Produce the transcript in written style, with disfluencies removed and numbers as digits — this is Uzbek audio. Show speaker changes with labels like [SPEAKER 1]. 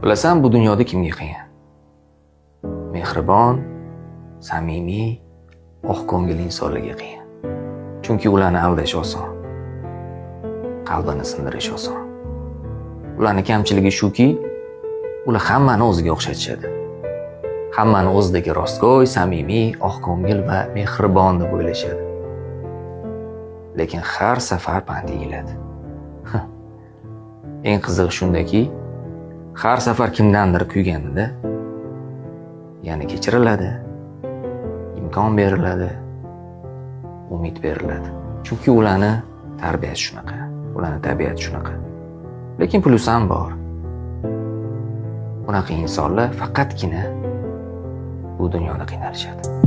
[SPEAKER 1] Bilasan, bu dunyoda kimga qiyin? Mehribon, samimiy, oqko'ngil insonlarga qiyin. Chunki ularni aldash oson. Qalbini sindirish oson. Ularning kamchiligi shuki, ular hammani o'ziga o'xshatishadi. Hammani o'zidagi rostgo'y, samimiy, oqko'ngil va mehribon deb o'ylashadi. Lekin har safar pand yeyiladi. Eng qizig'i shundaki, har safar kimdandir kuyganida yana kechiriladi, imkon beriladi, umid beriladi. Chunki ularni tarbiyasi shunaqa, ularni tabiati shunaqa. Lekin plus ham bor. Bunaqa insonlar faqatgina bu dunyoda qiynalishadi.